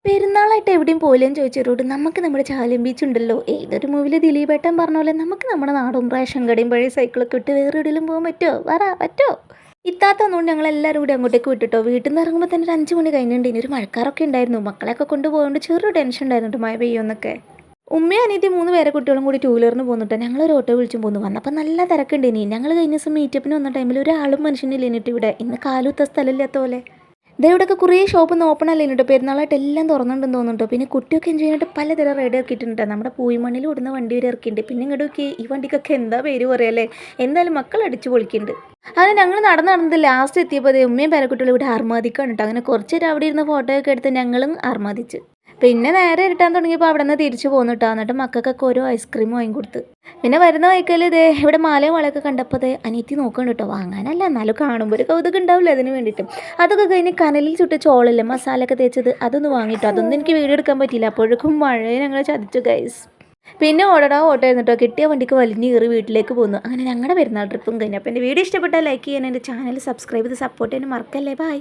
പെരുന്നാളായിട്ട് എവിടെയും പോയില്ലേന്ന് ചോദിച്ചവരോട് നമുക്ക് നമ്മുടെ ചാലിയം ബീച്ച് ഉണ്ടല്ലോ. ഏതൊരു മൂവിൽ ദിലീപേട്ടൻ പറഞ്ഞ പോലെ നമുക്ക് നമ്മുടെ നാടും റേഷൻ കടയും പഴയ സൈക്കിളൊക്കെ ഇട്ട് വേറെ എവിടെയെങ്കിലും പോകാൻ പറ്റുമോ? പറ്റുമോ? ഇത്താത്ത ഒന്നുകൊണ്ട് ഞങ്ങളെല്ലാവരും കൂടി അങ്ങോട്ടേക്ക് വിട്ടിട്ടോ. വീട്ടിൽ നിന്ന് ഇറങ്ങുമ്പോൾ തന്നെ ഒരു 5 മണി കഴിഞ്ഞിട്ടുണ്ട്. ഇനി ഒരു മഴക്കാറൊക്കെ ഉണ്ടായിരുന്നു. മക്കളെയൊക്കെ കൊണ്ടുപോകുകൊണ്ട് ചെറിയ ടെൻഷൻ ഉണ്ടായിരുന്നു മഴ പെയ്യുമെന്നൊക്കെ. ഉമ്മയും അനിയത്തി 3 കുട്ടികളും കൂടി ടൂ വീലറിന് പോന്നിട്ട് ഞങ്ങളൊരു ഓട്ടോ വിളിച്ചും പോന്നു. വന്നപ്പോൾ നല്ല തിരക്കുണ്ട്. ഇനി ഞങ്ങൾ കഴിഞ്ഞ ദിവസം മീറ്റപ്പിന് വന്ന ടൈമിൽ ഒരാളും മനുഷ്യനില്ല എന്നിട്ട് ഇവിടെ ഇന്ന് കാലുത്ത സ്ഥലമില്ലാത്ത പോലെ. ദേ ഇവിടെയൊക്കെ കുറേ ഷോപ്പൊന്നും ഓപ്പൺ അല്ലേ കേട്ടോ. പെരുന്നാളായിട്ട് എല്ലാം തുറന്നിട്ടുണ്ടെന്ന് തോന്നുന്നുണ്ടോ. പിന്നെ കുട്ടിയൊക്കെ എൻജോയ് ചെയ്യാനായിട്ട് പലതരം റൈഡ് ഇറക്കിയിട്ടുണ്ട്. നമ്മുടെ പൂയിമണ്ണിൽ ഓടുന്ന വണ്ടി വരെ ഇറക്കിയിട്ടുണ്ട്. പിന്നെ ഇങ്ങോട്ടൊക്കെ ഈ വണ്ടിക്കൊക്കെ എന്താ പേര് പറയല്ലേ. എന്തായാലും മക്കൾ അടിച്ചു പൊളിക്കുന്നുണ്ട്. അങ്ങനെ ഞങ്ങൾ നടന്ന് ലാസ്റ്റ് എത്തിയപ്പോൾ ഉമ്മയും പേരക്കുട്ടികളും ഇവിടെ ആർമാദിക്കാണ് കേട്ടോ. അങ്ങനെ കുറച്ച് നേരം അവിടെ ഇരുന്ന് ഫോട്ടോ ഒക്കെ എടുത്ത് ഞങ്ങളും ആർമാദിച്ച്. പിന്നെ നേരെ ഇരുട്ടാൻ തുടങ്ങിയപ്പോൾ അവിടെ നിന്ന് തിരിച്ചു പോന്നിട്ടാ. എന്നിട്ട് മക്കൾക്കൊക്കെ ഓരോ ഐസ്ക്രീം വാങ്ങിക്കൊടുത്ത്. പിന്നെ വരുന്ന വഴിക്കൽ ഇതേ ഇവിടെ മാലയും വളയൊക്കെ കണ്ടപ്പോൾ അനിയത്തി നോക്കണം കേട്ടോ. വാങ്ങാനല്ല, എന്നാലും കാണുമ്പോൾ ഒരു കൗതുകം ഉണ്ടാവില്ല അതിന് വേണ്ടിയിട്ടും. അതൊക്കെ കഴിഞ്ഞ് കനലിൽ ചുട്ട ചോളല്ലേ മസാലയൊക്കെ തേച്ചത്, അതൊന്ന് വാങ്ങിട്ടോ. അതൊന്നും എനിക്ക് വീഡിയോ എടുക്കാൻ പറ്റിയില്ല. അപ്പോഴേക്കും മഴയെ ഞങ്ങൾ ചതിച്ചു ഗൈസ്. പിന്നെ ഓട്ടോ ആയിരുന്നിട്ടോ. കിട്ടിയ വണ്ടിക്ക് വലിഞ്ഞ് കയറി വീട്ടിലേക്ക് പോന്നു. അങ്ങനെ ഞങ്ങളുടെ പെരുന്നാൾ ട്രിപ്പും കഴിഞ്ഞു. അപ്പോൾ എൻ്റെ വീഡിയോ ഇഷ്ടപ്പെട്ടാൽ ലൈക്ക് ചെയ്യാൻ, എൻ്റെ ചാനൽ സബ്സ്ക്രൈബ് ചെയ്ത് സപ്പോർട്ട് ചെയ്യാൻ മറക്കല്ലേ. ബൈ.